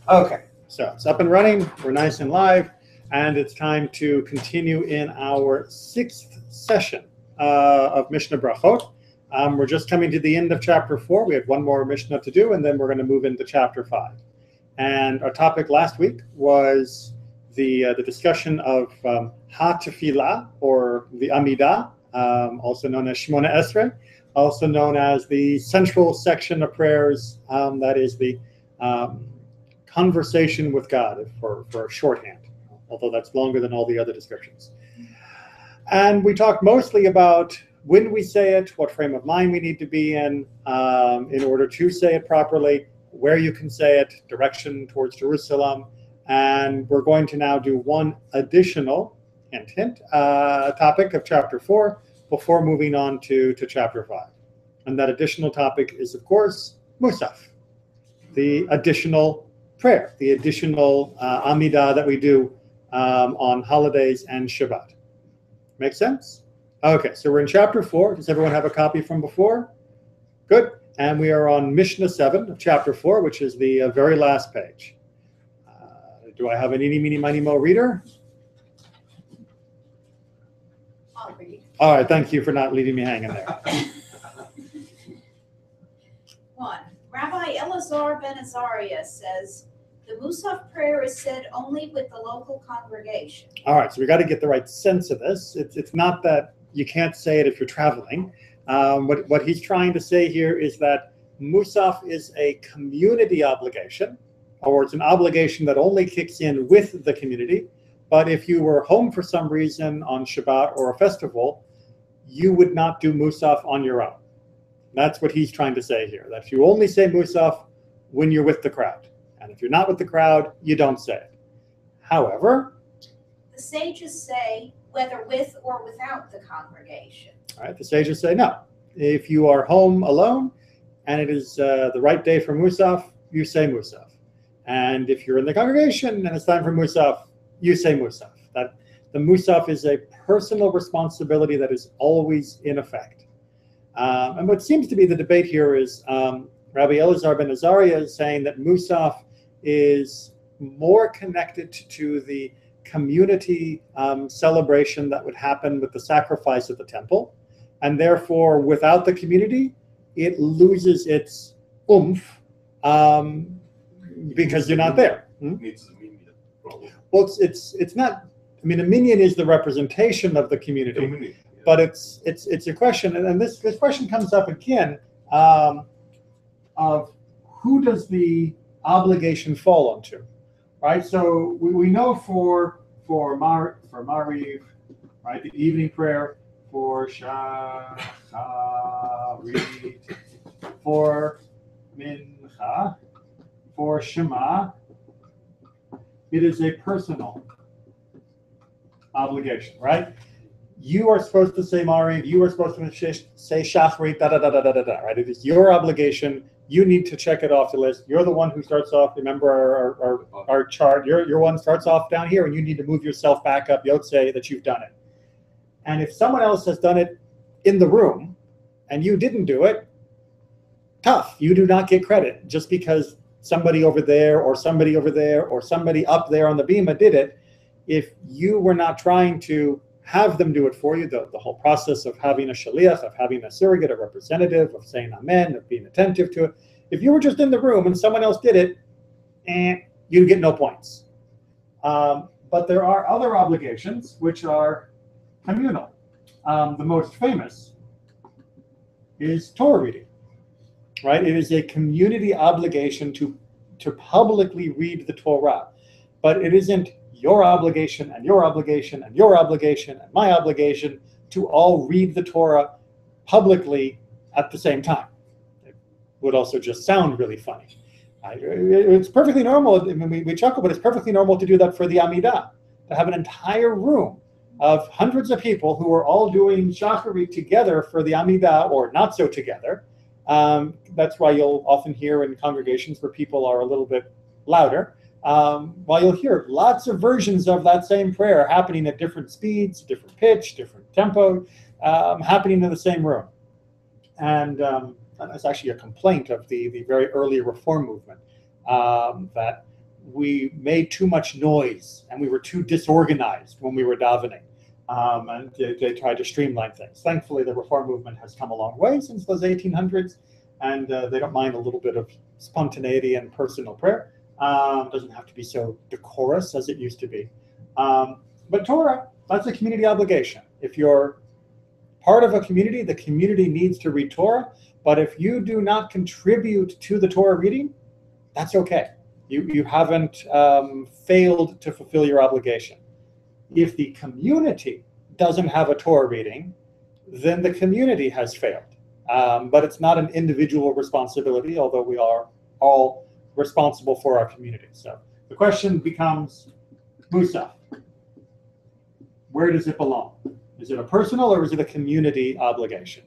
Okay, so it's up and running. We're nice and live, and it's time to continue in our sixth session of Mishnah Berachot. We're just coming to the end of chapter 4. We have one more Mishnah to do, and then we're going to move into chapter 5. And our topic last week was the discussion of Ha-Tefillah, or the Amidah, also known as Shmona Esrei, also known as the central section of prayers, that is the conversation with God for shorthand, although that's longer than all the other descriptions. And we talked mostly about when we say it, what frame of mind we need to be in order to say it properly, where you can say it, direction towards Jerusalem. And we're going to now do one additional topic of chapter 4 before moving on to chapter 5. And that additional topic is, of course, Musaf, the additional prayer, the additional Amidah that we do on holidays and Shabbat. Make sense? Okay, so we're in chapter 4. Does everyone have a copy from before? Good. And we are on Mishnah 7 of chapter 4, which is the very last page. Do I have an eeny, meeny, miny, mo reader? I'll read. All right, thank you for not leaving me hanging there. 1. Rabbi Elazar ben Azariah says, the Musaf prayer is said only with the local congregation. All right, so we got to get the right sense of this. It's not that you can't say it if you're traveling. What he's trying to say here is that Musaf is a community obligation, or it's an obligation that only kicks in with the community. But if you were home for some reason on Shabbat or a festival, you would not do Musaf on your own. That's what he's trying to say here, that you only say Musaf when you're with the crowd. And if you're not with the crowd, you don't say it. However, the sages say whether with or without the congregation. All right, the sages say no. If you are home alone and it is the right day for Musaf, you say Musaf. And if you're in the congregation and it's time for Musaf, you say Musaf. That the Musaf is a personal responsibility that is always in effect. And what seems to be the debate here is Rabbi Elazar ben Azariah is saying that Musaf is more connected to the community celebration that would happen with the sacrifice at the temple. And therefore, without the community, it loses its oomph because you're not there. Needs a minion, probably. Well, it's not. I mean, a minion is the representation of the community, Community, yeah. but it's a question, and this question comes up again of who does the obligation fall onto, right? So we know for Mariv, right, the evening prayer, for Shacharit, for Mincha, for Shema, it is a personal obligation, right? You are supposed to say Mariv, you are supposed to say Shacharit, right? It is your obligation. You need to check it off the list. You're the one who starts off. Remember our chart. Your one starts off down here, and you need to move yourself back up, Yotzei, that you've done it. And if someone else has done it in the room, and you didn't do it, tough. You do not get credit just because somebody over there, or somebody over there, or somebody up there on the bima did it. If you were not trying to have them do it for you, the whole process of having a shaliach, of having a surrogate, a representative, of saying amen, of being attentive to it. If you were just in the room and someone else did it, you get no points. But there are other obligations which are communal. The most famous is Torah reading, right? It is a community obligation to publicly read the Torah, but it isn't your obligation and your obligation and your obligation and my obligation to all read the Torah publicly at the same time. It would also just sound really funny. It's perfectly normal. I mean, we chuckle, but it's perfectly normal to do that for the Amidah, to have an entire room of hundreds of people who are all doing Shacharit together for the Amidah, or not so together. That's why you'll often hear in congregations where people are a little bit louder, while you'll hear lots of versions of that same prayer happening at different speeds, different pitch, different tempo, happening in the same room. And that's actually a complaint of the very early Reform movement, that we made too much noise and we were too disorganized when we were davening. And they tried to streamline things. Thankfully, the Reform movement has come a long way since those 1800s, and they don't mind a little bit of spontaneity and personal prayer. Doesn't have to be so decorous as it used to be. But Torah, that's a community obligation. If you're part of a community, the community needs to read Torah. But if you do not contribute to the Torah reading, that's okay. You haven't failed to fulfill your obligation. If the community doesn't have a Torah reading, then the community has failed. But it's not an individual responsibility, although we are all responsible for our community. So the question becomes, Musaf, where does it belong? Is it a personal or is it a community obligation?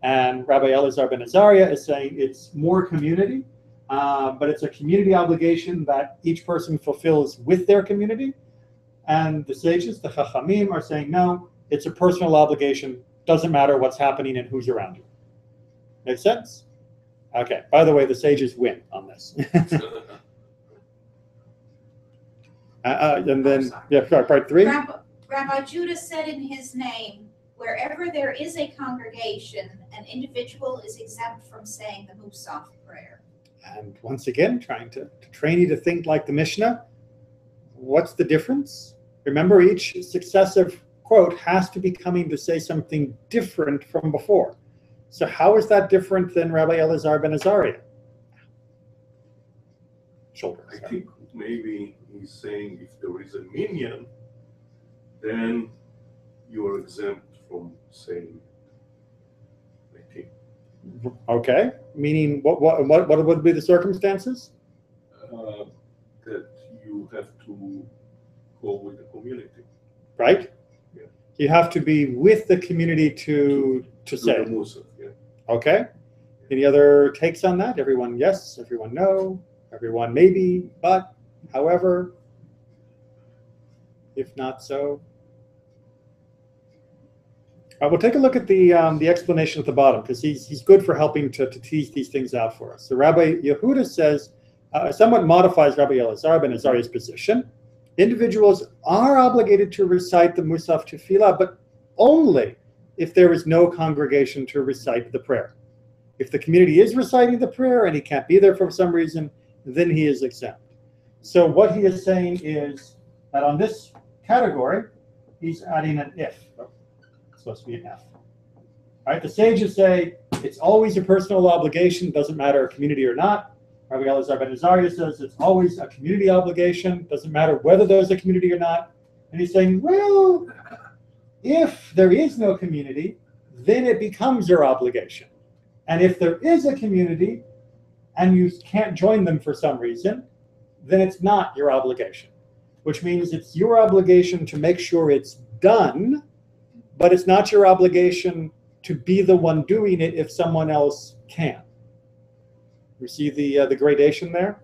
And Rabbi Elazar ben Azariah is saying it's more community, but it's a community obligation that each person fulfills with their community. And the sages, the Chachamim, are saying, no, it's a personal obligation. Doesn't matter what's happening and who's around you. Make sense? Okay. By the way, the sages win on this. And then, yeah, part 3. Rabbi Judah said in his name, wherever there is a congregation, an individual is exempt from saying the Musaf prayer. And once again, trying to train you to think like the Mishnah. What's the difference? Remember, each successive quote has to be coming to say something different from before. So how is that different than Rabbi Elazar ben Azariah? Shoulders. I think maybe he's saying if there is a minyan, then you are exempt from saying, I think. Okay, meaning what would be the circumstances? That you have to go with the community. Right? Yeah. You have to be with the community to say. The Musaf, yeah. Okay. Any other takes on that? Everyone yes, everyone no, everyone maybe, but, however, if not so. We'll take a look at the explanation at the bottom, because he's good for helping to tease these things out for us. So Rabbi Yehuda says, somewhat modifies Rabbi Elazar ben Azariah's position. Individuals are obligated to recite the Musaf Tefillah, but only if there is no congregation to recite the prayer. If the community is reciting the prayer and he can't be there for some reason, then he is exempt. So what he is saying is that on this category, he's adding an if. It's supposed to be an F. All right, the sages say it's always a personal obligation, doesn't matter a community or not. Rabbi Elazar ben Azariah says it's always a community obligation, doesn't matter whether there's a community or not. And he's saying, well, if there is no community, then it becomes your obligation. And if there is a community and you can't join them for some reason, then it's not your obligation, which means it's your obligation to make sure it's done, but it's not your obligation to be the one doing it if someone else can. You see the gradation there?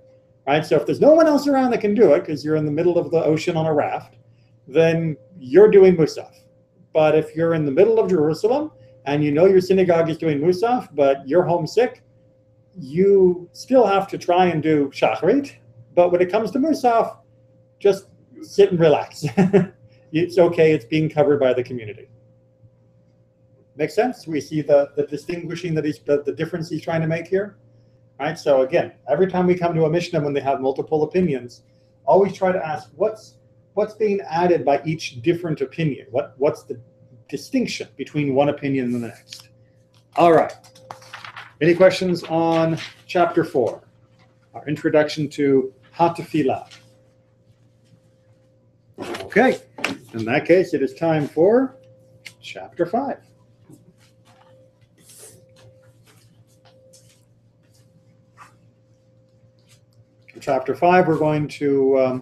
Right? So if there's no one else around that can do it, because you're in the middle of the ocean on a raft, then you're doing Musaf. But if you're in the middle of Jerusalem and you know your synagogue is doing Musaf, but you're homesick, you still have to try and do Shachrit. But when it comes to Musaf, just sit and relax. It's okay. It's being covered by the community. Makes sense? We see the distinguishing that the difference he's trying to make here. Right? So again, every time we come to a Mishnah when they have multiple opinions, always try to ask what's being added by each different opinion. What's the distinction between one opinion and the next? All right. Any questions on chapter 4? Our introduction to Tefillah. Okay. In that case, it is time for chapter 5. Chapter 5, we're going to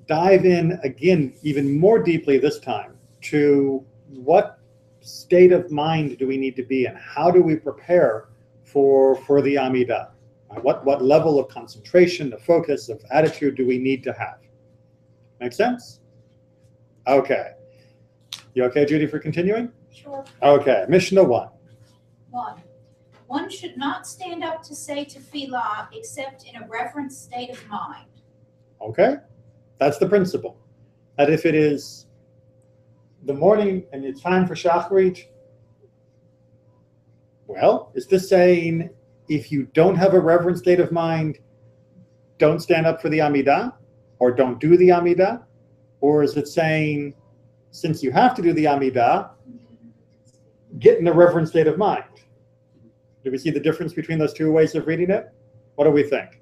dive in again, even more deeply this time, to what state of mind do we need to be in? How do we prepare for the Amidah? What level of concentration, of focus, of attitude do we need to have? Make sense? Okay. You okay, Judy, for continuing? Sure. Okay. Mishnah 1. 1. One should not stand up to say tefillah except in a reverent state of mind. Okay? That's the principle. That if it is the morning and it's time for Shacharit, well, is this saying if you don't have a reverent state of mind, don't stand up for the Amidah or don't do the Amidah? Or is it saying since you have to do the Amidah, get in a reverent state of mind? Do we see the difference between those two ways of reading it? What do we think?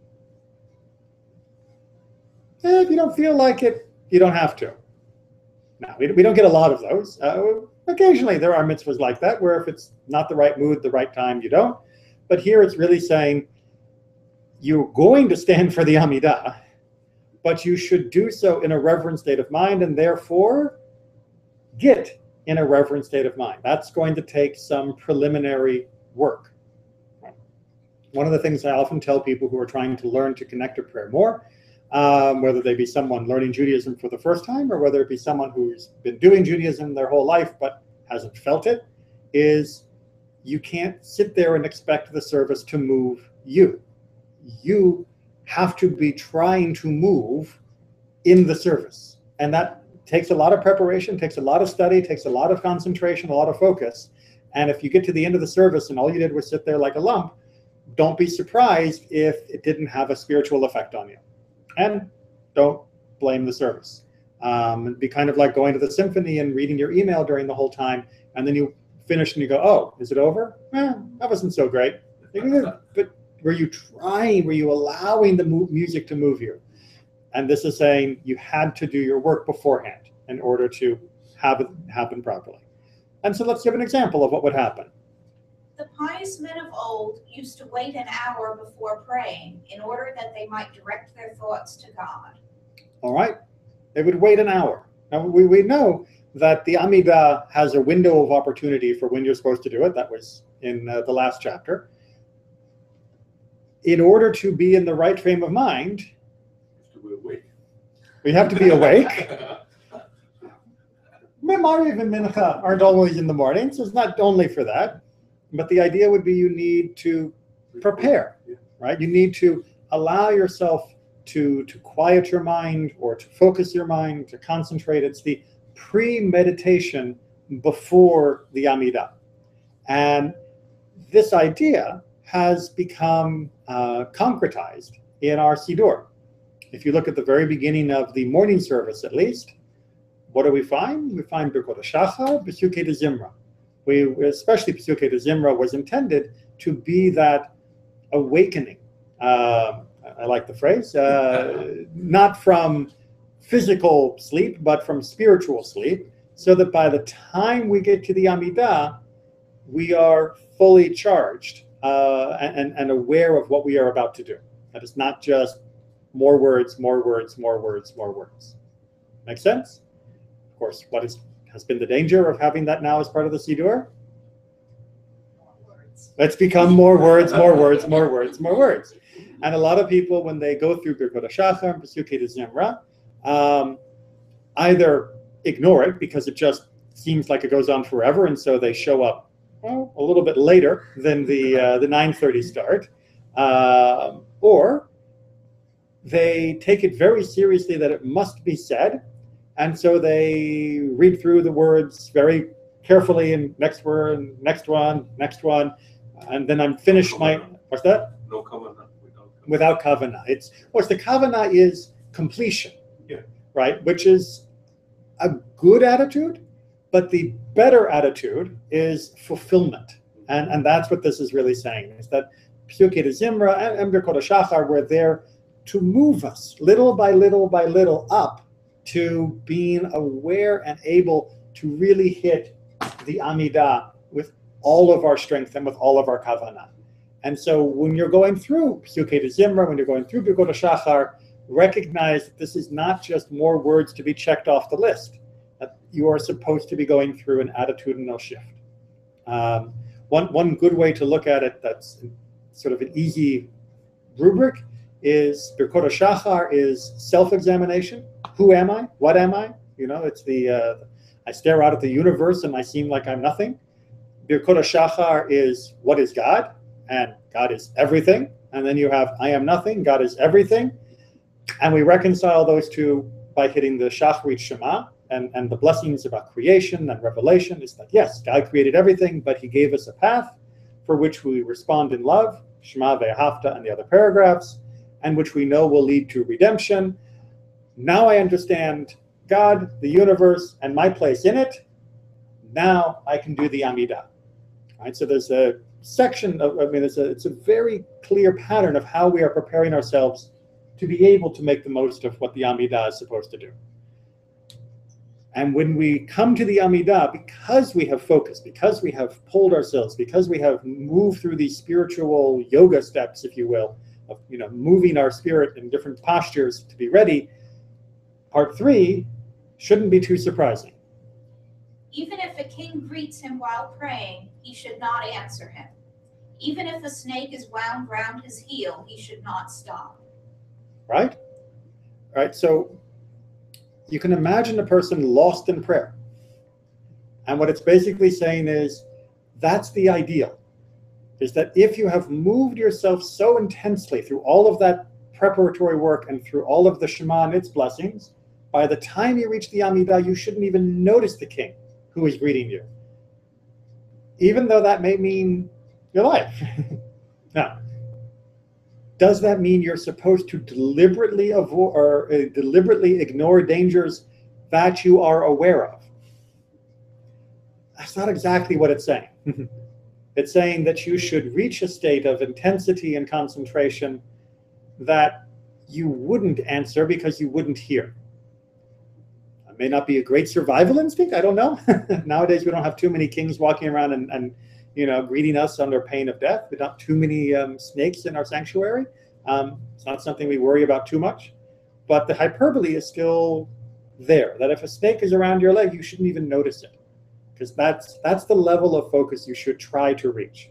If you don't feel like it, you don't have to. No, we don't get a lot of those. Occasionally there are mitzvahs like that where if it's not the right mood, the right time, you don't. But here it's really saying you're going to stand for the Amidah, but you should do so in a reverent state of mind, and therefore get in a reverent state of mind. That's going to take some preliminary work. One of the things I often tell people who are trying to learn to connect to prayer more, whether they be someone learning Judaism for the first time or whether it be someone who's been doing Judaism their whole life but hasn't felt it, is you can't sit there and expect the service to move you. You have to be trying to move in the service. And that takes a lot of preparation, takes a lot of study, takes a lot of concentration, a lot of focus. And if you get to the end of the service and all you did was sit there like a lump, don't be surprised if it didn't have a spiritual effect on you. And don't blame the service. It'd be kind of like going to the symphony and reading your email during the whole time, and then you finish and you go, oh, is it over? That wasn't so great. But were you trying? Were you allowing the music to move you? And this is saying you had to do your work beforehand in order to have it happen properly. And so let's give an example of what would happen. The pious men of old used to wait an hour before praying in order that they might direct their thoughts to God. All right. They would wait an hour. Now, we know that the Amidah has a window of opportunity for when you're supposed to do it. That was in the last chapter. In order to be in the right frame of mind, we have to be awake. Mariv and Mincha aren't always in the morning, so it's not only for that. But the idea would be you need to prepare, right? You need to allow yourself to quiet your mind or to focus your mind, to concentrate. It's the pre-meditation before the Amidah. And this idea has become concretized in our Siddur. If you look at the very beginning of the morning service, at least, what do we find? We find Berachot Shachar, Pesukei de Zimra. Especially Pesukei de Zimra was intended to be that awakening. I like the phrase, not from physical sleep, but from spiritual sleep, so that by the time we get to the Amidah, we are fully charged and aware of what we are about to do. That is not just more words, more words, more words, more words. Make sense? Of course, what has been the danger of having that now as part of the Siddur? Let's become more words, more words, more words, more words. And a lot of people, when they go through Berachot Shachar and Pesukei de Zimra, either ignore it because it just seems like it goes on forever, and so they show up a little bit later than the 9:30 start, or they take it very seriously that it must be said, and so they read through the words very carefully, and next word, next one, and then I'm finished my, what's that? No kavanah. Without kavanah. It's, what's the kavanah is completion, right? Which is a good attitude, but the better attitude is fulfillment. And that's what this is really saying, is that Pesukei de Zimra and Berachot Shachar were there to move us little by little by little up to being aware and able to really hit the Amidah with all of our strength and with all of our kavanah. And so when you're going through Pesukei de Zimra, when you're going through Berachot Shachar, recognize that this is not just more words to be checked off the list. That you are supposed to be going through an attitudinal shift. One good way to look at it that's sort of an easy rubric is Berachot Shachar is self-examination. Who am I? What am I? You know, it's the I stare out at the universe and I seem like I'm nothing. Berachot Shachar is what is God? And God is everything. And then you have I am nothing, God is everything. And we reconcile those two by hitting the Shacharit Shema and the blessings about creation and revelation. It's like, yes, God created everything, but he gave us a path for which we respond in love, Shema ve'ahavta and the other paragraphs, and which we know will lead to redemption. Now I understand God, the universe, and my place in it. Now I can do the Amidah. Right? So there's a section of, it's a very clear pattern of how we are preparing ourselves to be able to make the most of what the Amidah is supposed to do. And when we come to the Amidah, because we have focused, because we have pulled ourselves, because we have moved through these spiritual yoga steps, if you will, of moving our spirit in different postures to be ready, part 3 shouldn't be too surprising. Even if a king greets him while praying, he should not answer him. Even if a snake is wound round his heel, he should not stop. Right? Right. So you can imagine a person lost in prayer. And what it's basically saying is that's the ideal, is that if you have moved yourself so intensely through all of that preparatory work and through all of the Shema and its blessings, by the time you reach the Amidah, you shouldn't even notice the king who is greeting you, even though that may mean your life. Now, does that mean you're supposed to deliberately avoid or deliberately ignore dangers that you are aware of? That's not exactly what it's saying. It's saying that you should reach a state of intensity and concentration that you wouldn't answer because you wouldn't hear. It may not be a great survival instinct, I don't know. Nowadays we don't have too many kings walking around and greeting us under pain of death. There's not too many snakes in our sanctuary. It's not something we worry about too much. But the hyperbole is still there, that if a snake is around your leg, you shouldn't even notice it, because that's the level of focus you should try to reach.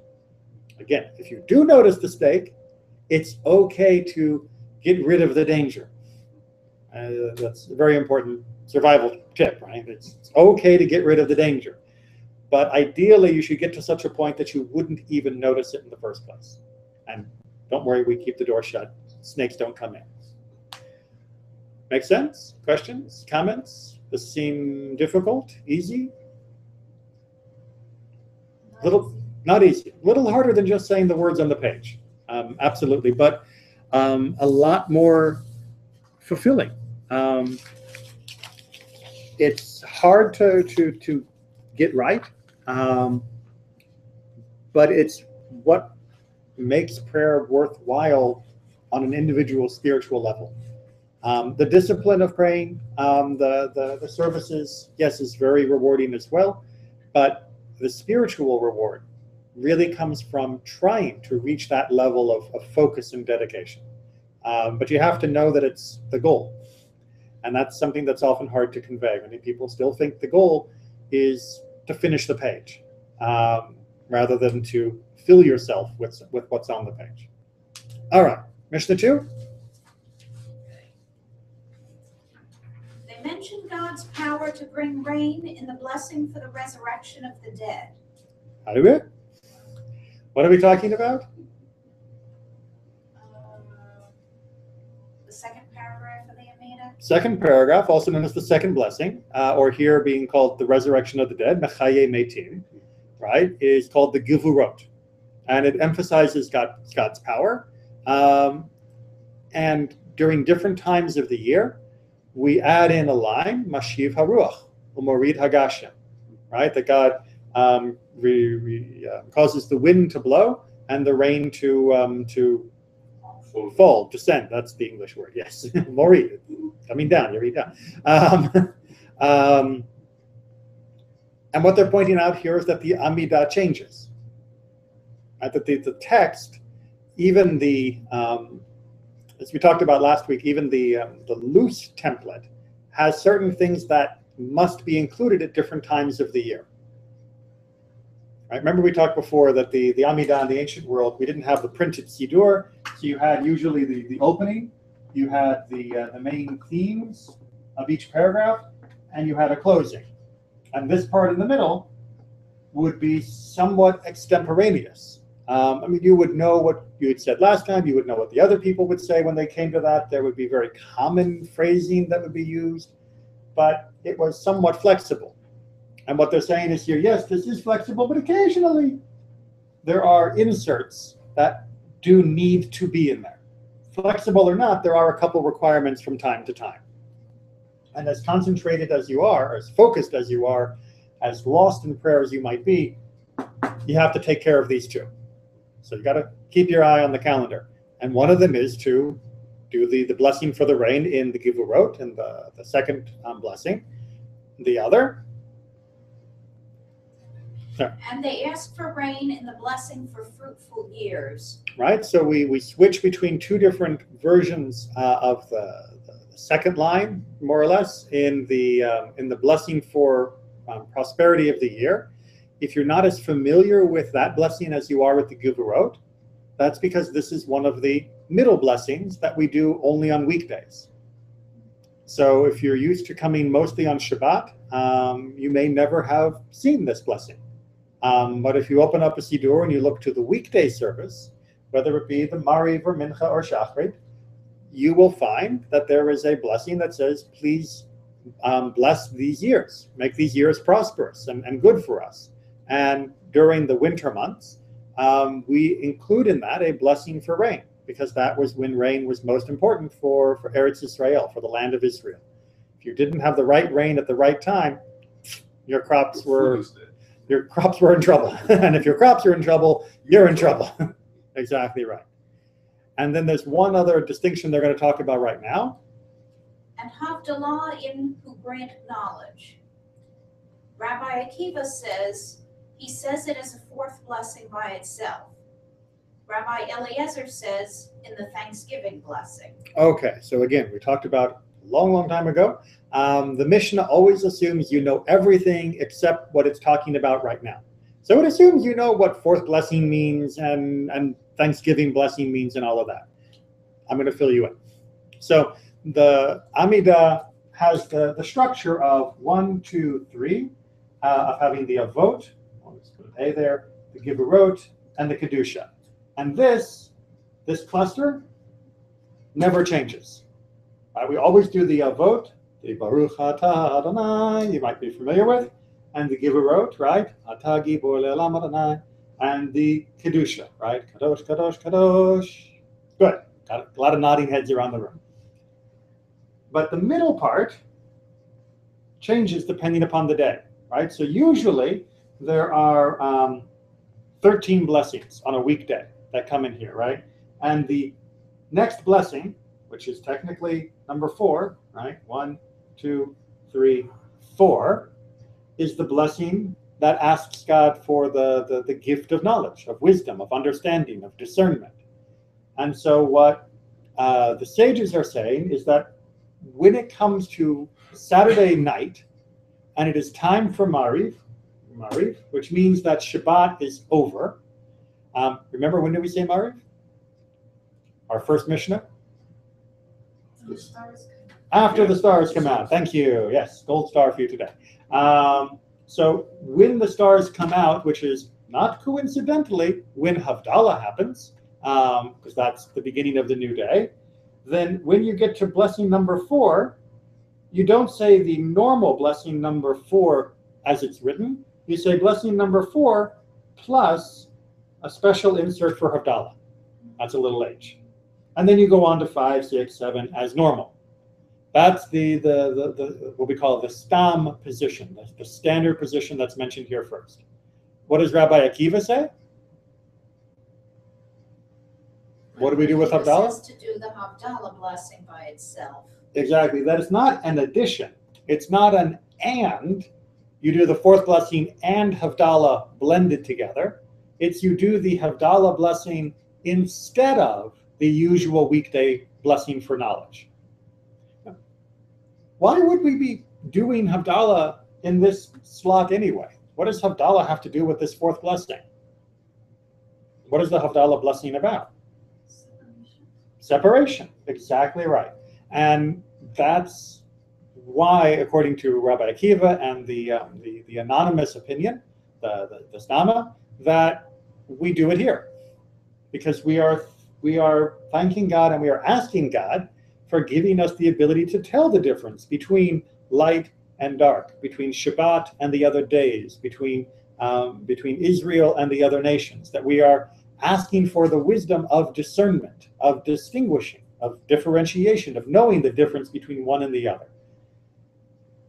Again, if you do notice the snake, it's okay to get rid of the danger. That's a very important survival tip, right? It's okay to get rid of the danger. But ideally, you should get to such a point that you wouldn't even notice it in the first place. And don't worry, we keep the door shut. Snakes don't come in. Make sense? Questions? Comments? Does this seem difficult? Easy? Not easy. A little harder than just saying the words on the page. Absolutely. But a lot more fulfilling. It's hard to get right. But it's what makes prayer worthwhile on an individual spiritual level. The discipline of praying, the services, yes, is very rewarding as well, but the spiritual reward really comes from trying to reach that level of focus and dedication. But you have to know that it's the goal. And that's something that's often hard to convey. Many people still think the goal is to finish the page, rather than to fill yourself with what's on the page. All right, Mishnah 2. They mention God's power to bring rain in the blessing for the resurrection of the dead. What are we talking about? The second paragraph of the Amidah. Second paragraph, also known as the second blessing, or here being called the resurrection of the dead, Mechaye Meitim, right, is called the Givurot. And it emphasizes God's power. And during different times of the year, we add in a line, Mashiv Haruach, Umorid Hagashem, right, that God causes the wind to blow and the rain to fall, descend. That's the English word, yes. Morid, coming down, you read down. And what they're pointing out here is that the Amidah changes. Right? That the text, even the, as we talked about last week, even the loose template has certain things that must be included at different times of the year. Right? Remember we talked before that the Amidah in the ancient world, we didn't have the printed Siddur, so you had usually the opening, you had the main themes of each paragraph, and you had a closing. And this part in the middle would be somewhat extemporaneous. I mean, you would know what you had said last time. You would know what the other people would say when they came to that. There would be very common phrasing that would be used, but it was somewhat flexible. And what they're saying is here, yes, this is flexible, but occasionally there are inserts that do need to be in there. Flexible or not, there are a couple requirements from time to time. And as concentrated as you are, as focused as you are, as lost in prayer as you might be, you have to take care of these two. So you got to keep your eye on the calendar. And one of them is to do the blessing for the rain in the Givurot, in the second blessing. The other, and they ask for rain in the blessing for fruitful years. Right, so we switch between two different versions of the second line, more or less, in the blessing for prosperity of the year. If you're not as familiar with that blessing as you are with the Givurot, that's because this is one of the middle blessings that we do only on weekdays. So if you're used to coming mostly on Shabbat, you may never have seen this blessing. But if you open up a Siddur and you look to the weekday service, whether it be the Mariv or Mincha or Shachrit, you will find that there is a blessing that says, please bless these years, make these years prosperous and good for us. And during the winter months, we include in that a blessing for rain, because that was when rain was most important for Eretz Israel, for the land of Israel. If you didn't have the right rain at the right time, your crops were in trouble. And if your crops are in trouble, you're in trouble. Exactly right. And then there's one other distinction they're going to talk about right now. And Havdalah in who grant knowledge. Rabbi Akiva says, he says it as a fourth blessing by itself. Rabbi Eliezer says in the Thanksgiving blessing. Okay, so again, we talked about a long time ago. The Mishnah always assumes you know everything except what it's talking about right now. So it assumes you know what fourth blessing means and Thanksgiving blessing means and all of that. I'm going to fill you in. So the Amidah has the structure of 1, 2, 3, of having the Avot, I'll just put an A there, the Givurot, and the Kedusha. And this cluster never changes. We always do the Avot, the Baruch Atah Adonai, you might be familiar with, and the Givurot, right? Atah Gibor Le'olam Adonai, and the Kedusha, right? Kadosh, Kadosh, Kadosh. Good. Got a lot of nodding heads around the room. But the middle part changes depending upon the day, right? So usually there are 13 blessings on a weekday that come in here, right? And the next blessing, which is technically number 4, right? 1, 2, 3, 4, is the blessing that asks God for the gift of knowledge, of wisdom, of understanding, of discernment. And so what the sages are saying is that when it comes to Saturday night, and it is time for Mariv, which means that Shabbat is over. Remember, when did we say Mariv? Our first Mishnah? After the stars come out. Thank you. Yes, gold star for you today. So when the stars come out, which is not coincidentally when Havdalah happens, because that's the beginning of the new day, then when you get to blessing number 4, you don't say the normal blessing number 4 as it's written. You say blessing number 4 plus a special insert for Havdalah. That's a little h. And then you go on to 5, 6, 7 as normal. That's the what we call the stam position, the standard position that's mentioned here first. What does Rabbi Akiva say? What do we do with Havdalah? It says to do the Havdalah blessing by itself. Exactly. That is not an addition. It's not an and. You do the fourth blessing and Havdalah blended together. It's you do the Havdalah blessing instead of the usual weekday blessing for knowledge. Why would we be doing Havdalah in this slot anyway? What does Havdalah have to do with this fourth blessing? What is the Havdalah blessing about? Separation. Exactly right. And that's why, according to Rabbi Akiva and the anonymous opinion, the Stama, that we do it here. because we are thanking God and we are asking God for giving us the ability to tell the difference between light and dark, between Shabbat and the other days, between Israel and the other nations, that we are asking for the wisdom of discernment, of distinguishing, of differentiation, of knowing the difference between one and the other.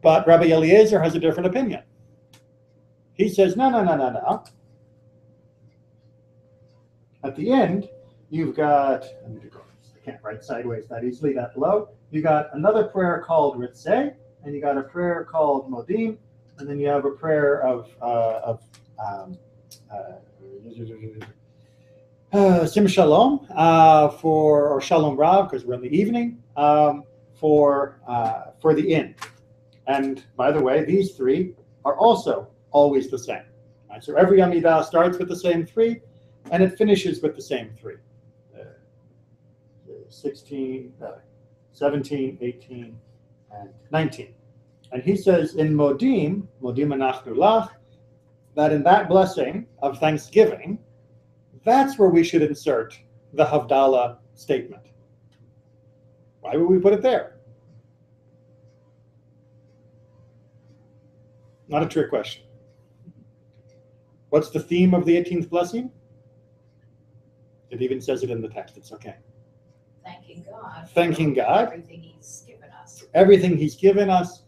But Rabbi Eliezer has a different opinion. He says, no. At the end, you've got, I can't write sideways that easily, that low. You got another prayer called Ritzeh, and you got a prayer called Modim, and then you have a prayer of Sim Shalom or Shalom Rav, because we're in the evening, for the end. And by the way, these three are also always the same. Right? So every Amidah starts with the same three, and it finishes with the same three. 16, 17, 18, and 19. And he says in Modim Anachnu Lach, that in that blessing of thanksgiving, that's where we should insert the Havdalah statement. Why would we put it there? Not a trick question. What's the theme of the 18th blessing? It even says it in the text. It's okay. Thanking God. Thanking God. Everything He's given us. Everything He's given us.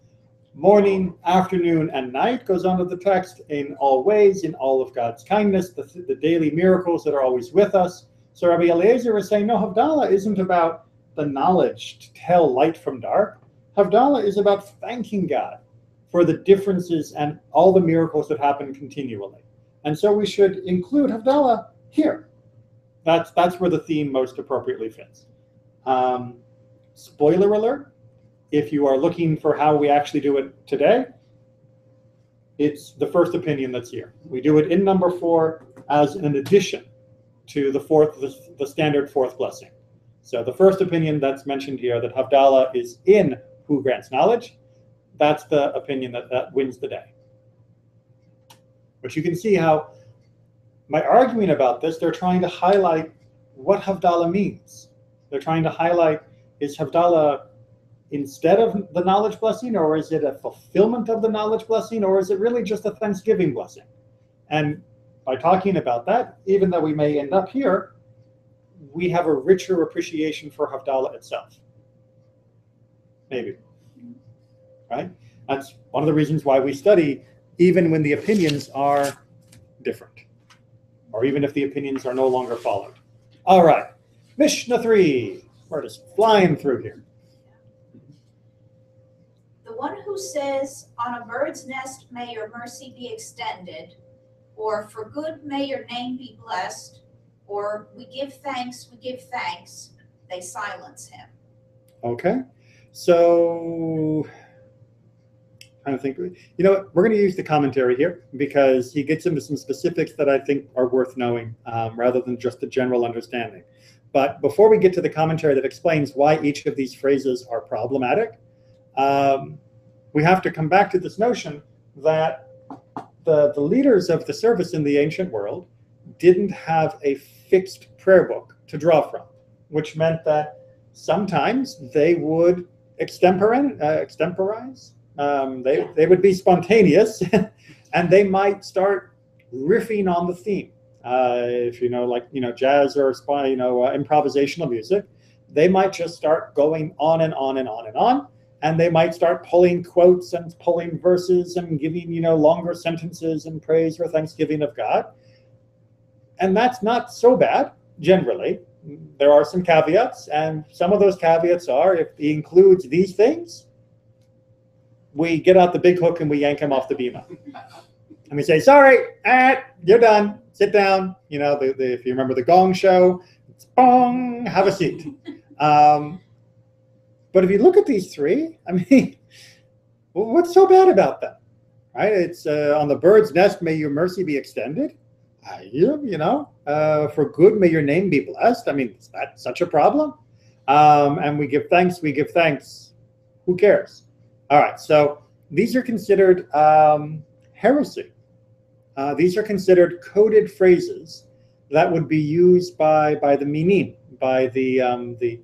Morning, afternoon, and night goes on to the text in all ways, in all of God's kindness, the daily miracles that are always with us. So Rabbi Eliezer is saying, no, Havdalah isn't about the knowledge to tell light from dark. Havdalah is about thanking God for the differences and all the miracles that happen continually. And so we should include Havdalah here. That's where the theme most appropriately fits. Spoiler alert, if you are looking for how we actually do it today, it's the first opinion that's here. We do it in number 4 as an addition to the standard fourth blessing. So the first opinion that's mentioned here, that Havdalah is in who grants knowledge, that's the opinion that wins the day. But you can see how, by arguing about this, they're trying to highlight what Havdalah means. They're trying to highlight, is Havdalah instead of the knowledge blessing, or is it a fulfillment of the knowledge blessing, or is it really just a thanksgiving blessing? And by talking about that, even though we may end up here, we have a richer appreciation for Havdalah itself. Maybe. Right? That's one of the reasons why we study, even when the opinions are different, or even if the opinions are no longer followed. All right, Mishnah 3. We're just flying through here. The one who says, on a bird's nest may your mercy be extended, or for good may your name be blessed, or we give thanks, they silence him. Okay, so I think, you know what, we're going to use the commentary here because he gets into some specifics that I think are worth knowing rather than just a general understanding. But before we get to the commentary that explains why each of these phrases are problematic, we have to come back to this notion that the leaders of the service in the ancient world didn't have a fixed prayer book to draw from, which meant that sometimes they would extemporize. They would be spontaneous, and they might start riffing on the theme. If you know, like jazz or improvisational music, they might just start going on and on and on and on, and they might start pulling quotes and pulling verses and giving longer sentences and praise or thanksgiving of God. And that's not so bad generally. There are some caveats, and some of those caveats are, if he includes these things, we get out the big hook and we yank him off the bima. And we say, sorry, you're done, sit down. If you remember the Gong Show, it's bong, have a seat. But if you look at these three, I mean, what's so bad about them? Right? It's on the bird's nest, may your mercy be extended. For good, may your name be blessed. I mean, is that such a problem? And we give thanks, Who cares? All right, so these are considered heresy. These are considered coded phrases that would be used by the Minim, by the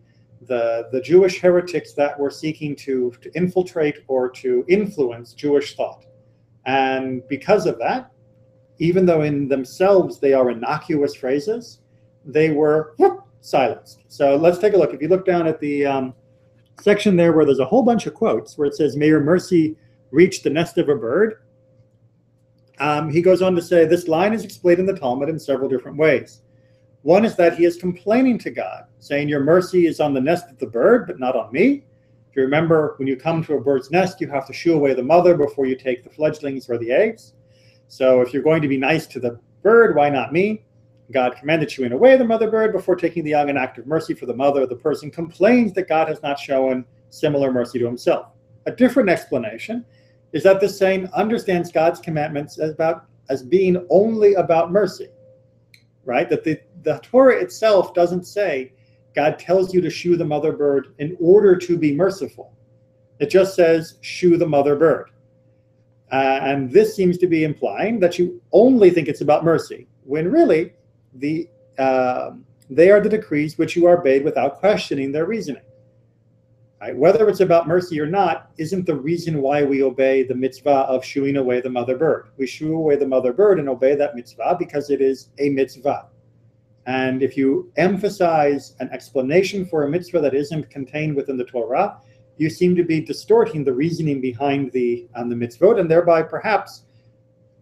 Jewish heretics that were seeking to infiltrate or to influence Jewish thought. And because of that, even though in themselves they are innocuous phrases, they were silenced. So let's take a look. If you look down at the section there where there's a whole bunch of quotes where it says, "May your mercy reach the nest of a bird," he goes on to say, this line is explained in the Talmud in several different ways. One is that he is complaining to God, saying, your mercy is on the nest of the bird, but not on me. If you remember, when you come to a bird's nest, you have to shoo away the mother before you take the fledglings or the eggs. So if you're going to be nice to the bird, why not me? God commanded shooing away the mother bird before taking the young, an act of mercy for the mother. The person complains that God has not shown similar mercy to himself. A different explanation is that this saying understands God's commandments as being only about mercy, right? That the Torah itself doesn't say God tells you to shoo the mother bird in order to be merciful. It just says shoo the mother bird. And this seems to be implying that you only think it's about mercy, when really they are the decrees which you are obeyed without questioning their reasoning. Right? Whether it's about mercy or not isn't the reason why we obey the mitzvah of shooing away the mother bird. We shoo away the mother bird and obey that mitzvah because it is a mitzvah. And if you emphasize an explanation for a mitzvah that isn't contained within the Torah, you seem to be distorting the reasoning behind the mitzvot, and thereby perhaps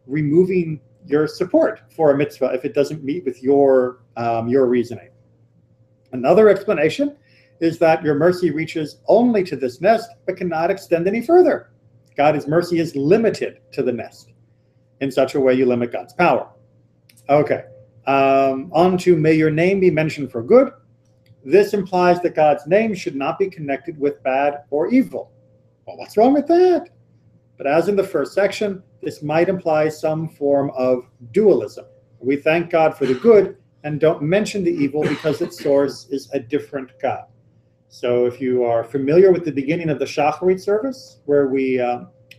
removing your support for a mitzvah if it doesn't meet with your reasoning. Another explanation is that your mercy reaches only to this nest, but cannot extend any further. God's mercy is limited to the nest. In such a way, you limit God's power. Okay, on to may your name be mentioned for good. This implies that God's name should not be connected with bad or evil. Well, what's wrong with that? But as in the first section, this might imply some form of dualism. We thank God for the good and don't mention the evil because its source is a different God. So if you are familiar with the beginning of the Shacharit service, where we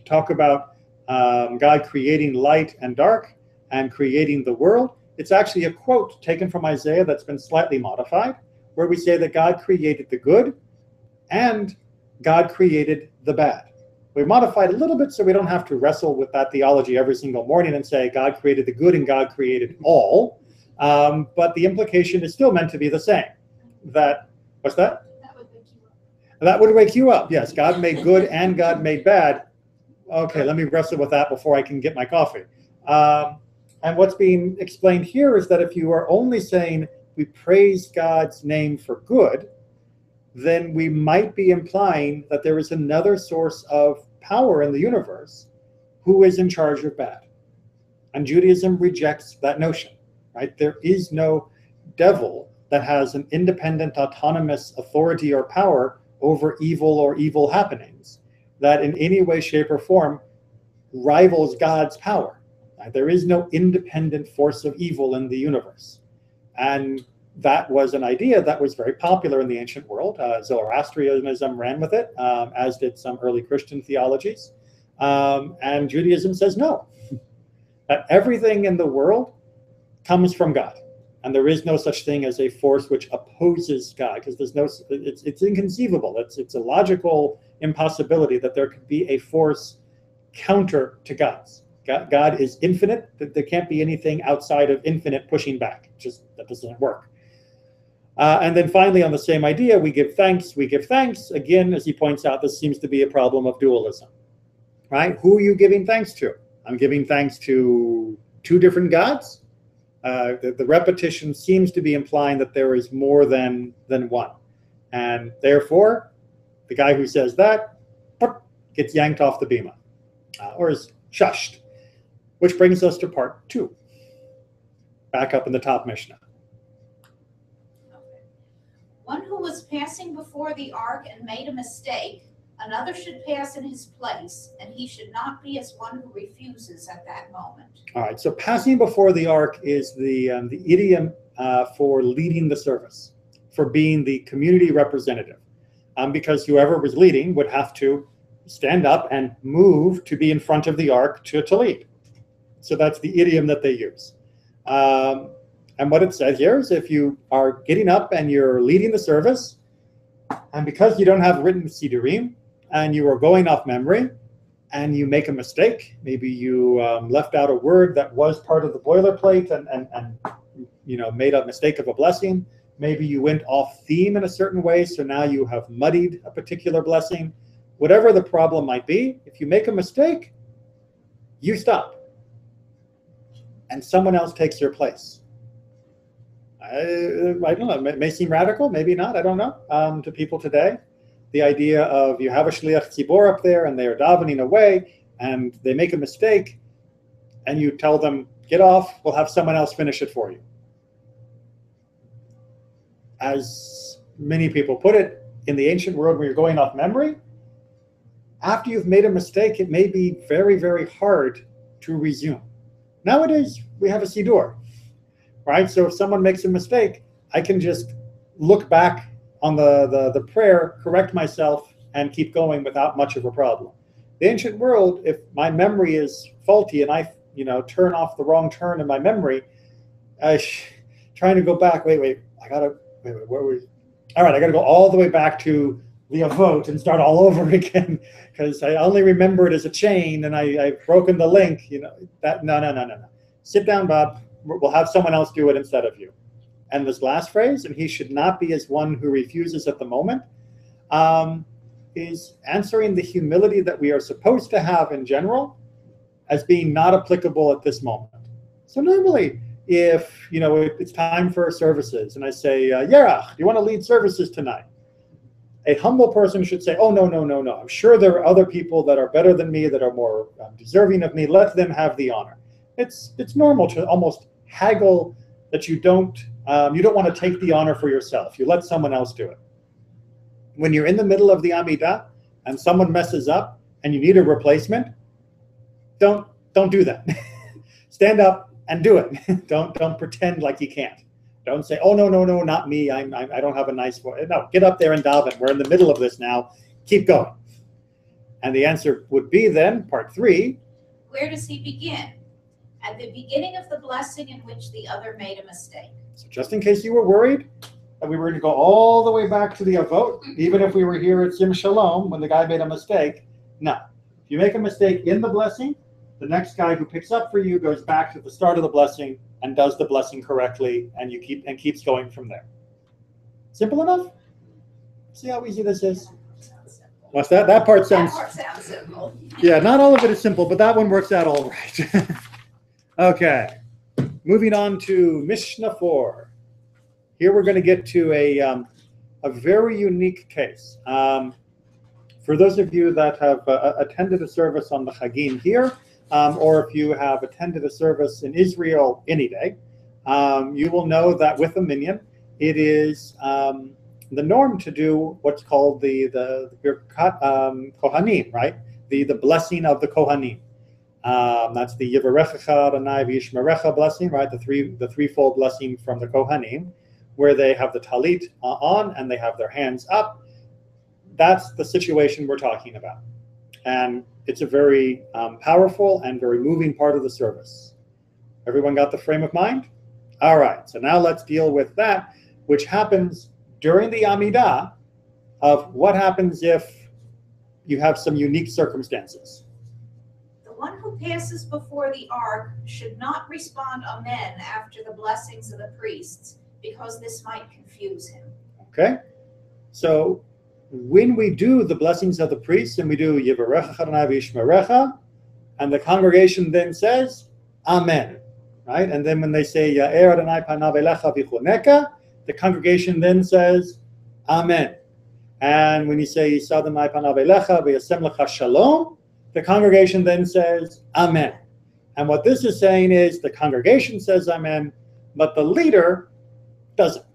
talk about God creating light and dark and creating the world, it's actually a quote taken from Isaiah that's been slightly modified, where we say that God created the good and God created the bad. We modified a little bit so we don't have to wrestle with that theology every single morning and say God created the good and God created all. But the implication is still meant to be the same. That, what's that? That would wake you up. That would wake you up. Yes, God made good and God made bad. Okay, let me wrestle with that before I can get my coffee. And what's being explained here is that if you are only saying we praise God's name for good, then we might be implying that there is another source of power in the universe who is in charge of bad. And Judaism rejects that notion, right? There is no devil that has an independent, autonomous authority or power over evil or evil happenings that in any way, shape, or form rivals God's power. There is no independent force of evil in the universe. And that was an idea that was very popular in the ancient world. Zoroastrianism ran with it, as did some early Christian theologies. And Judaism says no, that everything in the world comes from God. And there is no such thing as a force which opposes God, because there's no, it's inconceivable. It's a logical impossibility that there could be a force counter to God's. God is infinite. There can't be anything outside of infinite pushing back. Just that doesn't work. And then finally, on the same idea, we give thanks. We give thanks. Again, as he points out, this seems to be a problem of dualism, right? Who are you giving thanks to? I'm giving thanks to two different gods. The repetition seems to be implying that there is more than one. And therefore, the guy who says that gets yanked off the bima, or is shushed. Which brings us to part 2. Back up in the top Mishnah. Okay. One who was passing before the ark and made a mistake, another should pass in his place, and he should not be as one who refuses at that moment. All right, so passing before the ark is the idiom for leading the service, for being the community representative, because whoever was leading would have to stand up and move to be in front of the ark to lead. So that's the idiom that they use. And what it said here is if you are getting up and you're leading the service, and because you don't have written Sidurim, and you are going off memory, and you make a mistake, maybe you left out a word that was part of the boilerplate and made a mistake of a blessing. Maybe you went off theme in a certain way, so now you have muddied a particular blessing. Whatever the problem might be, if you make a mistake, you stop. And someone else takes your place. I don't know, it may seem radical, maybe not, I don't know, to people today. The idea of you have a shliach tzibor up there and they are davening away and they make a mistake and you tell them, get off, we'll have someone else finish it for you. As many people put it, in the ancient world where you're going off memory, after you've made a mistake, it may be very, very hard to resume. Nowadays, we have a siddur, right? So if someone makes a mistake, I can just look back on the prayer, correct myself, and keep going without much of a problem. The ancient world, if my memory is faulty and I turn off the wrong turn in my memory, trying to go back, wait, where were we? All right, I got to go all the way back to the avot and start all over again because I only remember it as a chain and I've broken the link. No. Sit down, Bob. We'll have someone else do it instead of you. And this last phrase, and he should not be as one who refuses at the moment, is answering the humility that we are supposed to have in general as being not applicable at this moment. So normally, if it's time for services and I say, Yerach, do you want to lead services tonight? A humble person should say, oh, no. I'm sure there are other people that are better than me, that are more deserving of me. Let them have the honor. It's normal to almost haggle that you don't want to take the honor for yourself. You let someone else do it. When you're in the middle of the Amidah and someone messes up and you need a replacement, don't do that. Stand up and do it. Don't pretend like you can't. Don't say, oh, no, not me. I don't have a nice voice. No, get up there and daven. We're in the middle of this now. Keep going. And the answer would be then, part 3. Where does he begin? At the beginning of the blessing in which the other made a mistake. So just in case you were worried that we were going to go all the way back to the avot, even if we were here at Sim Shalom when the guy made a mistake, no. If you make a mistake in the blessing, the next guy who picks up for you goes back to the start of the blessing and does the blessing correctly, and keeps going from there. Simple enough? See how easy this is? What's that? That part sounds simple. Yeah, not all of it is simple, but that one works out all right. Okay, moving on to Mishnah 4. Here we're going to get to a very unique case. For those of you that have attended a service on the Chagim here, or if you have attended a service in Israel any day, you will know that with a minyan, it is the norm to do what's called the Berachot Kohanim, right? The blessing of the Kohanim. That's the Yivarechecha Adonai V'Yishmerecha blessing, right? The threefold blessing from the Kohanim, where they have the talit on and they have their hands up. That's the situation we're talking about. And it's a very powerful and very moving part of the service. Everyone got the frame of mind? All right, so now let's deal with that, which happens during the Amidah, of what happens if you have some unique circumstances. The one who passes before the ark should not respond amen after the blessings of the priests, because this might confuse him. Okay, so when we do the blessings of the priests and we do Yivarecha Adonai V'Yishmerecha, and the congregation then says amen, right? And then when they say Ya'er Adonai Panav Elecha V'Choneka, the congregation then says amen. And when you say Yisad Adonai Panav Elecha V'Yasem Lecha Shalom, the congregation then says amen. And what this is saying is the congregation says amen, but the leader doesn't.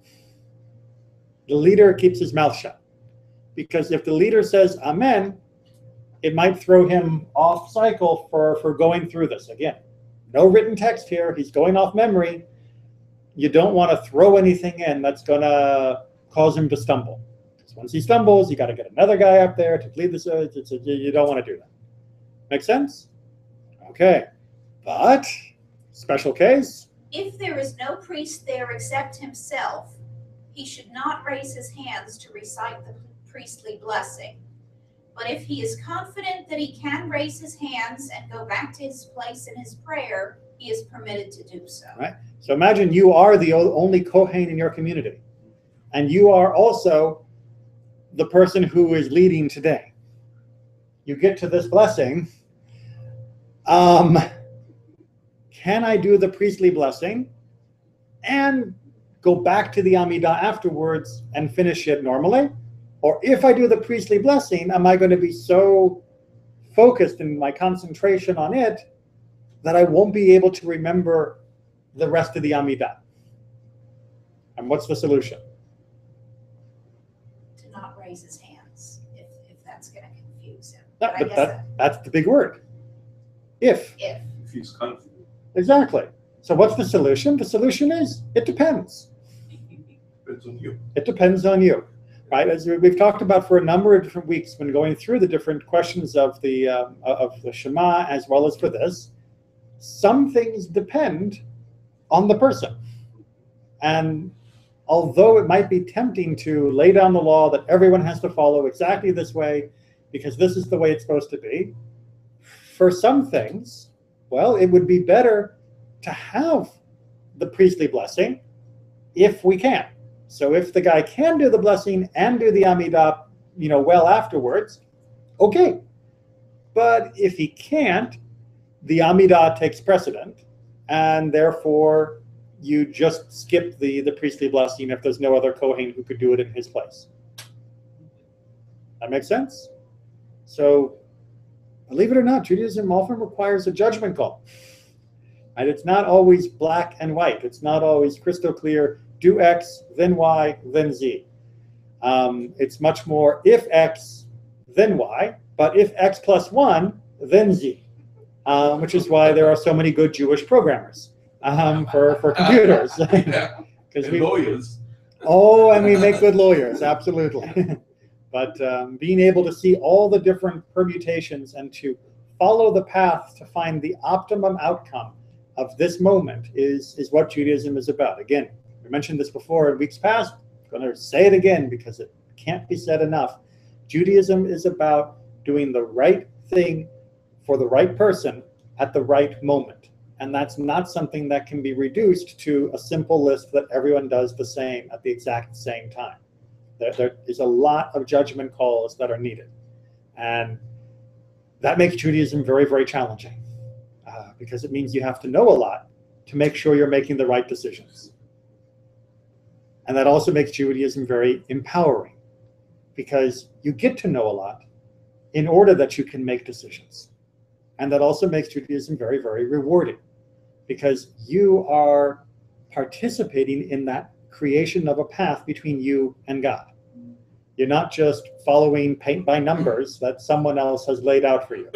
The leader keeps his mouth shut. Because if the leader says amen, it might throw him off cycle for going through this. Again, no written text here. He's going off memory. You don't want to throw anything in that's going to cause him to stumble. Because once he stumbles, you got to get another guy up there to lead this. You don't want to do that. Make sense? Okay. But, special case, If there is no priest there except himself, he should not raise his hands to recite the priestly blessing. But if he is confident that he can raise his hands and go back to his place in his prayer, he is permitted to do so. Right. So imagine you are the only Kohen in your community, and you are also the person who is leading today. You get to this blessing. Can I do the priestly blessing and go back to the Amidah afterwards and finish it normally? Or if I do the priestly blessing, am I going to be so focused in my concentration on it that I won't be able to remember the rest of the Amidah? And what's the solution? To not raise his hands, if that's going to confuse him. No, But I guess that's the big word. If. if. If he's confident. Exactly. So what's the solution? The solution is, it depends. Depends on you. It depends on you. Right, as we've talked about for a number of different weeks when going through the different questions of the Shema, as well as for this, some things depend on the person. And although it might be tempting to lay down the law that everyone has to follow exactly this way, because this is the way it's supposed to be, for some things, well, it would be better to have the priestly blessing if we can. So if the guy can do the blessing and do the Amidah, well afterwards, okay. But if he can't, the Amidah takes precedent, and therefore you just skip the priestly blessing if there's no other Kohen who could do it in his place. That makes sense? So, believe it or not, Judaism often requires a judgment call. And it's not always black and white. It's not always crystal clear. Do X, then Y, then Z. It's much more if X, then Y, but if X plus 1, then Z, which is why there are so many good Jewish programmers for computers. And lawyers. Oh, and we make good lawyers, absolutely. But being able to see all the different permutations and to follow the path to find the optimum outcome of this moment is what Judaism is about. Again, we mentioned this before in weeks past. I'm going to say it again because it can't be said enough. Judaism is about doing the right thing for the right person at the right moment. And that's not something that can be reduced to a simple list that everyone does the same at the exact same time. There is a lot of judgment calls that are needed. And that makes Judaism very, very challenging because it means you have to know a lot to make sure you're making the right decisions. And that also makes Judaism very empowering because you get to know a lot in order that you can make decisions. And that also makes Judaism very, very rewarding because you are participating in that creation of a path between you and God. You're not just following paint by numbers that someone else has laid out for you.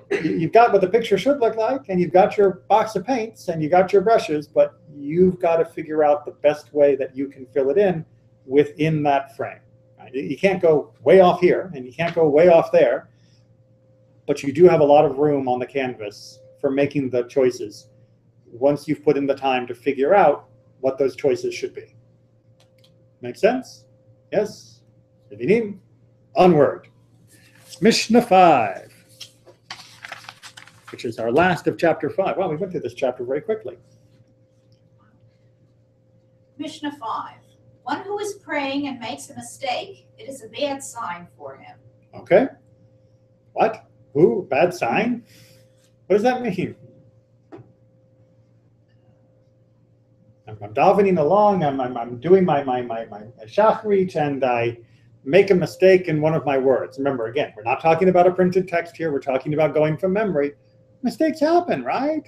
You've got what the picture should look like, and you've got your box of paints, and you got your brushes, but you've got to figure out the best way that you can fill it in within that frame. Right? You can't go way off here, and you can't go way off there, but you do have a lot of room on the canvas for making the choices once you've put in the time to figure out what those choices should be. Make sense? Yes? Revinim? Onward. Mishnah 5, which is our last of chapter 5. Wow, we went through this chapter very quickly. Mishnah 5. One who is praying and makes a mistake, it is a bad sign for him. Okay. What? Who? Bad sign? What does that mean? I'm davening along, I'm doing my shachrit, and I make a mistake in one of my words. Remember, again, we're not talking about a printed text here. We're talking about going from memory. Mistakes happen, right?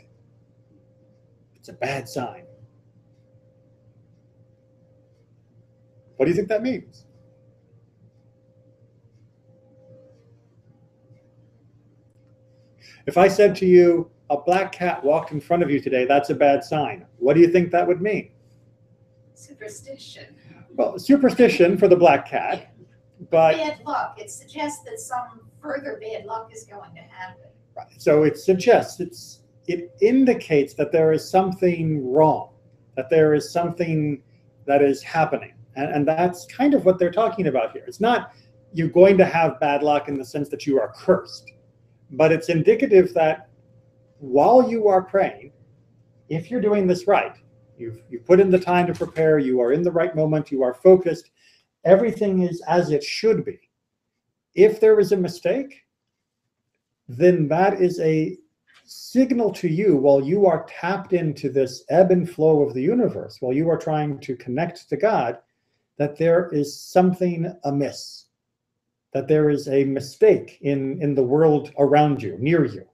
It's a bad sign. What do you think that means? If I said to you, a black cat walked in front of you today, that's a bad sign. What do you think that would mean? Superstition. Well, superstition for the black cat, but Bad luck. It suggests that some further bad luck is going to happen. so it suggests it indicates that there is something wrong, that there is something that is happening. And that's kind of what they're talking about here. It's not you're going to have bad luck in the sense that you are cursed, but it's indicative that while you are praying, if you're doing this right, you've put in the time to prepare, you are in the right moment, you are focused, everything is as it should be. If there is a mistake, then that is a signal to you while you are tapped into this ebb and flow of the universe, while you are trying to connect to God, that there is something amiss, that there is a mistake in the world around you, near you.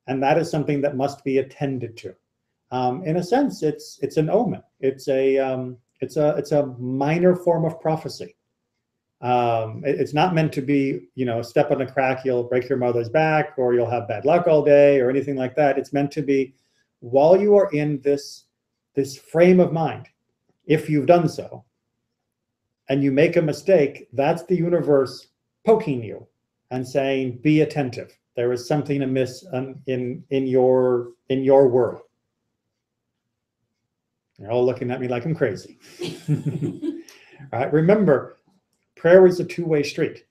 And that is something that must be attended to. In a sense, it's an omen. It's a minor form of prophecy. It's not meant to be, step on a crack, you'll break your mother's back, or you'll have bad luck all day, or anything like that. It's meant to be while you are in this frame of mind, if you've done so, and you make a mistake, that's the universe poking you and saying, be attentive. There is something amiss in your world. You're all looking at me like I'm crazy. All right, remember, prayer is a two-way street.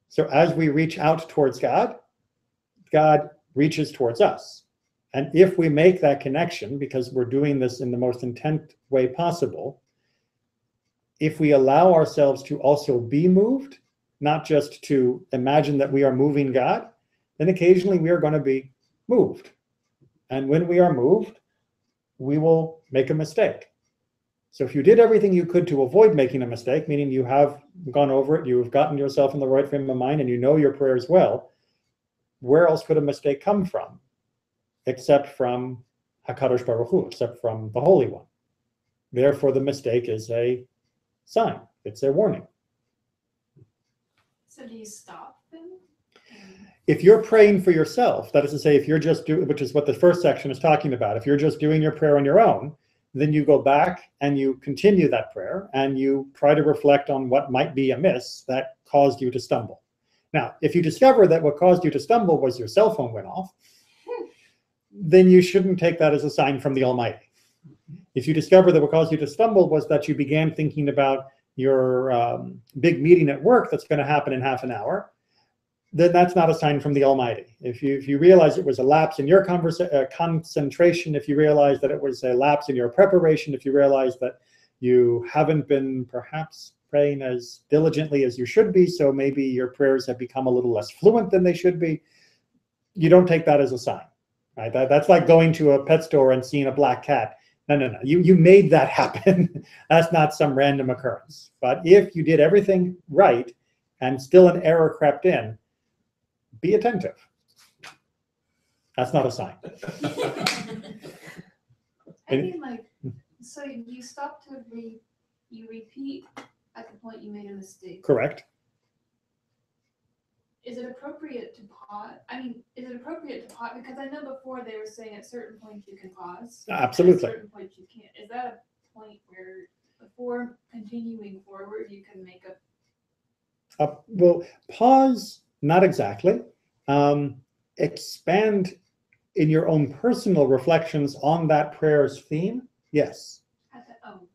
So as we reach out towards God, God reaches towards us. And if we make that connection, because we're doing this in the most intent way possible, if we allow ourselves to also be moved, not just to imagine that we are moving God, then occasionally we are going to be moved. And when we are moved, we will make a mistake. So if you did everything you could to avoid making a mistake, meaning you have gone over it, you have gotten yourself in the right frame of mind, and you know your prayers well, where else could a mistake come from? Except from HaKadosh Baruch Hu, except from the Holy One. Therefore, the mistake is a sign. It's a warning. So do you stop then? If you're praying for yourself, that is to say, if you're just doing, which is what the first section is talking about, if you're just doing your prayer on your own, then you go back and you continue that prayer and you try to reflect on what might be amiss that caused you to stumble. Now, if you discover that what caused you to stumble was your cell phone went off, then you shouldn't take that as a sign from the Almighty. If you discover that what caused you to stumble was that you began thinking about your big meeting at work that's going to happen in half an hour, then that's not a sign from the Almighty. If you realize it was a lapse in your concentration, if you realize that it was a lapse in your preparation, if you realize that you haven't been perhaps praying as diligently as you should be, so maybe your prayers have become a little less fluent than they should be, you don't take that as a sign. Right? That's like going to a pet store and seeing a black cat. No. You made that happen. That's not some random occurrence. But if you did everything right and still an error crept in, be attentive. That's not a sign. I mean, so you stop to you repeat at the point you made a mistake. Correct. Is it appropriate to pause? I mean, is it appropriate to pause? Because I know before they were saying at certain points you can pause. Absolutely. At certain points you can't. Is that a point where before continuing forward you can make a... Well, pause, not exactly. Expand in your own personal reflections on that prayer's theme, yes.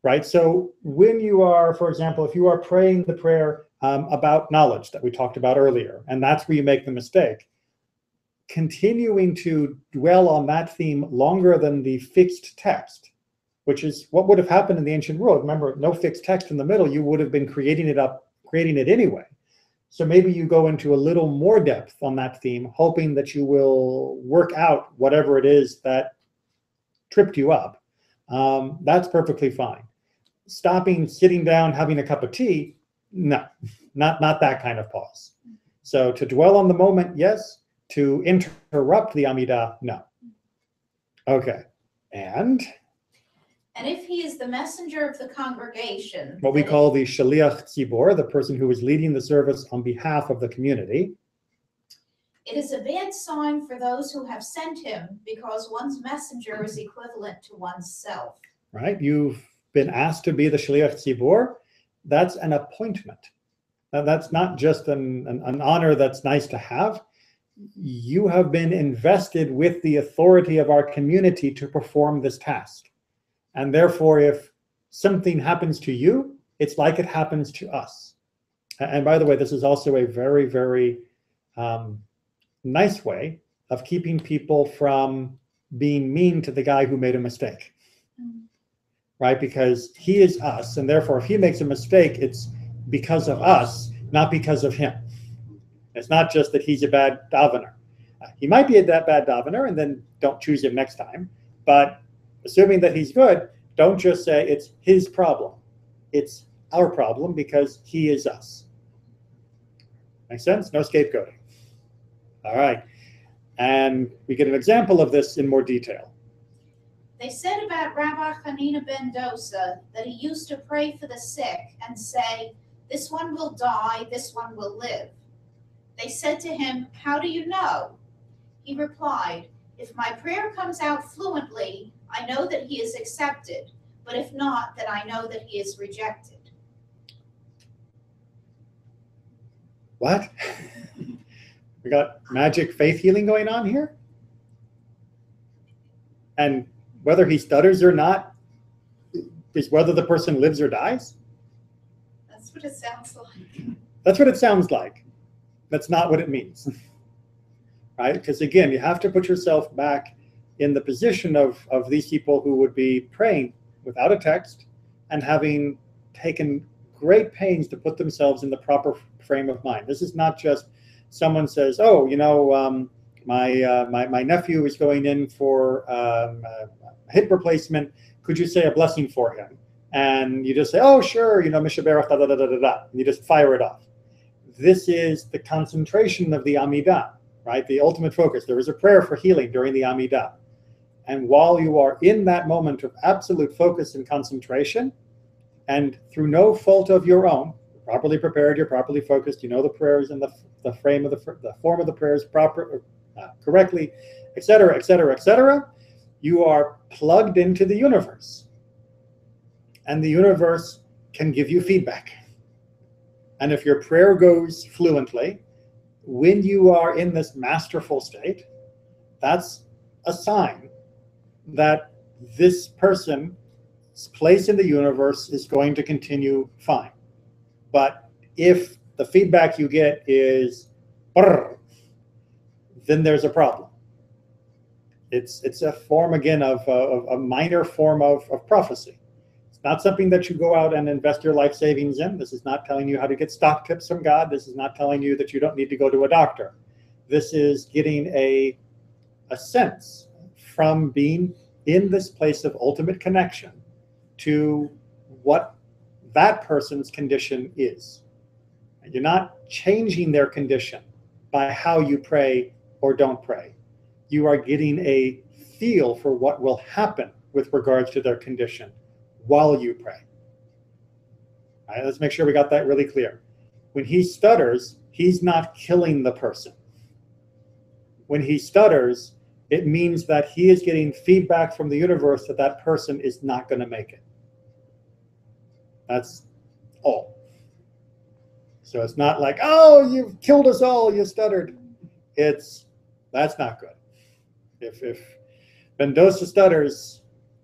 Right? So when you are, for example, if you are praying the prayer about knowledge that we talked about earlier, and that's where you make the mistake, continuing to dwell on that theme longer than the fixed text, which is what would have happened in the ancient world. Remember, no fixed text in the middle, you would have been creating it anyway. So maybe you go into a little more depth on that theme, hoping that you will work out whatever it is that tripped you up. That's perfectly fine. Stopping, sitting down, having a cup of tea, no, not that kind of pause. So to dwell on the moment, yes. To interrupt the Amidah, no. Okay, and if he is the messenger of the congregation, what we call the Shaliach Tzibor, the person who is leading the service on behalf of the community, it is a bad sign for those who have sent him, because one's messenger is equivalent to one's self. Right? You've been asked to be the Shaliach Tzibor. That's an appointment. Now, that's not just an honor that's nice to have. you have been invested with the authority of our community to perform this task. And therefore, if something happens to you, it's like it happens to us. And by the way, this is also a very, very nice way of keeping people from being mean to the guy who made a mistake. Right? Because he is us, and therefore if he makes a mistake, it's because of us, not because of him. It's not just that he's a bad davener. He might be a bad davener, and then don't choose him next time. But assuming that he's good, don't just say it's his problem. It's our problem because he is us. Make sense? No scapegoating. All right. And we get an example of this in more detail. They said about Rabbi Hanina ben Dosa that he used to pray for the sick and say, "This one will die, this one will live." They said to him, "How do you know?" He replied, "If my prayer comes out fluently, I know that he is accepted, but if not, then I know that he is rejected." What? We got magic faith healing going on here? And whether he stutters or not is whether the person lives or dies? That's what it sounds like. That's what it sounds like. That's not what it means. Right? Because again, you have to put yourself back in the position of these people who would be praying without a text and having taken great pains to put themselves in the proper frame of mind. This is not just someone says, "Oh, you know, my nephew is going in for hip replacement. Could you say a blessing for him?" And you just say, "Oh, sure, you know, Mishaberach, da da da da da da," and you just fire it off. This is the concentration of the Amidah, right? The ultimate focus. There is a prayer for healing during the Amidah. And while you are in that moment of absolute focus and concentration, and through no fault of your own, you're properly prepared, you're properly focused, you know the prayers and the frame of the form of the prayers correctly, etc., etc., etc., you are plugged into the universe. And the universe can give you feedback. And if your prayer goes fluently, when you are in this masterful state, that's a sign that this person's place in the universe is going to continue fine. But if the feedback you get is brrr, then there's a problem. It's a form, again, of a minor form of prophecy. It's not something that you go out and invest your life savings in. This is not telling you how to get stock tips from God. This is not telling you that you don't need to go to a doctor. This is getting a sense from being in this place of ultimate connection to what that person's condition is. And you're not changing their condition by how you pray or don't pray. You are getting a feel for what will happen with regards to their condition while you pray. All right, let's make sure we got that really clear. When he stutters, he's not killing the person. When he stutters, it means that he is getting feedback from the universe that that person is not going to make it. That's all. So it's not like, "Oh, you've killed us all, you stuttered." That's not good. If Mendoza stutters,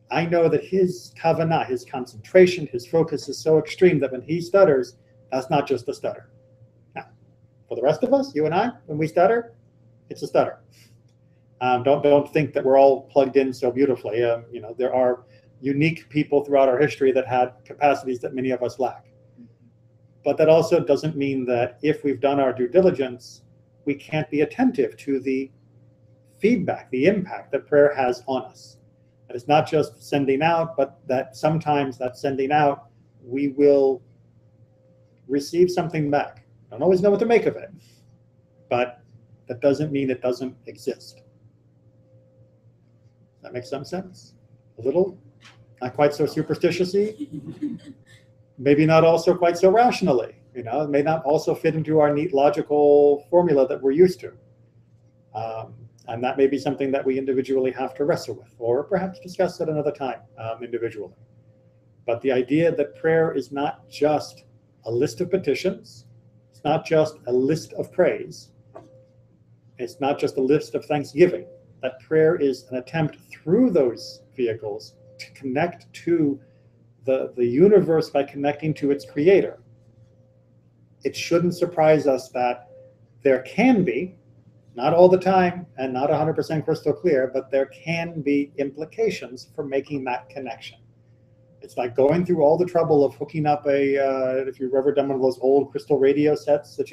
I know that his kavanah, his concentration, his focus is so extreme that when he stutters, that's not just a stutter. Now, for the rest of us, you and I, when we stutter, it's a stutter. Don't think that we're all plugged in so beautifully. There are unique people throughout our history that had capacities that many of us lack. But that also doesn't mean that if we've done our due diligence, we can't be attentive to the feedback, the impact that prayer has on us. That it's not just sending out, but that sometimes that sending out, we will receive something back. Don't always know what to make of it, but that doesn't mean it doesn't exist. Does that make some sense? A little? Not quite so superstitious-y? Maybe not also quite so rationally. It may not also fit into our neat logical formula that we're used to. And that may be something that we individually have to wrestle with, or perhaps discuss at another time individually. But the idea that prayer is not just a list of petitions, it's not just a list of praise. It's not just a list of thanksgiving. That prayer is an attempt through those vehicles to connect to the universe by connecting to its creator. It shouldn't surprise us that there can be, not all the time and not 100% crystal clear, but there can be implications for making that connection. It's like going through all the trouble of hooking up if you've ever done one of those old crystal radio sets that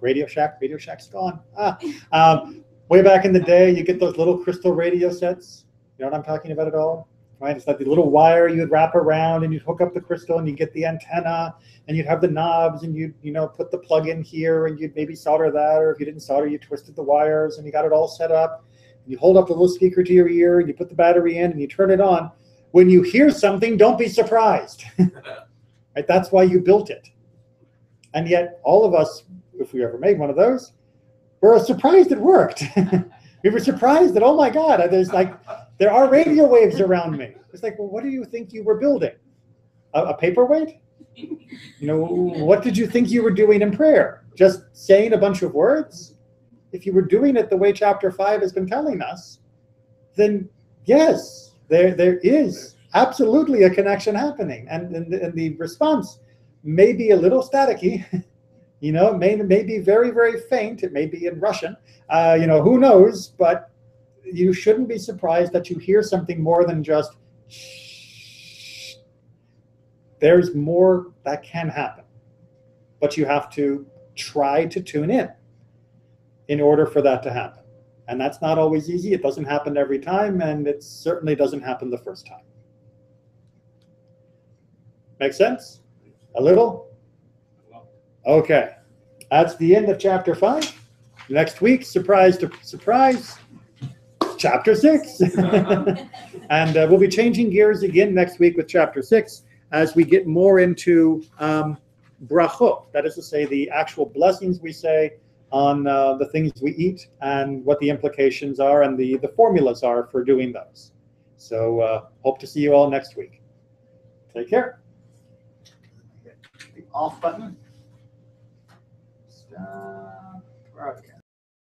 Radio Shack's gone. Way back in the day, you get those little crystal radio sets. You know what I'm talking about at all? Right? It's like the little wire you'd wrap around and you'd hook up the crystal and you get the antenna and you'd have the knobs and you'd put the plug in here and you'd maybe solder that, or if you didn't solder, you twisted the wires and you got it all set up. And you hold up the little speaker to your ear and you put the battery in and you turn it on. When you hear something, don't be surprised. Right? That's why you built it. And yet all of us, if we ever made one of those, were surprised it worked. We were surprised that, oh my God, there are radio waves around me. It's like, well, what do you think you were building? A paperweight? What did you think you were doing in prayer? Just saying a bunch of words? If you were doing it the way chapter 5 has been telling us, then yes, there is absolutely a connection happening. And the response may be a little staticky, may be very, very faint. It may be in Russian, who knows, but you shouldn't be surprised that you hear something more than just shh. There's more that can happen, but you have to try to tune in order for that to happen. And that's not always easy. It doesn't happen every time, and it certainly doesn't happen the first time. Make sense? A little? Okay. That's the end of chapter 5. Next week, surprise to surprise, chapter 6. And we'll be changing gears again next week with chapter 6 as we get more into Berachot. That is to say, the actual blessings we say on the things we eat and what the implications are and the formulas are for doing those. So hope to see you all next week. Take care. The off button. Stop broadcast.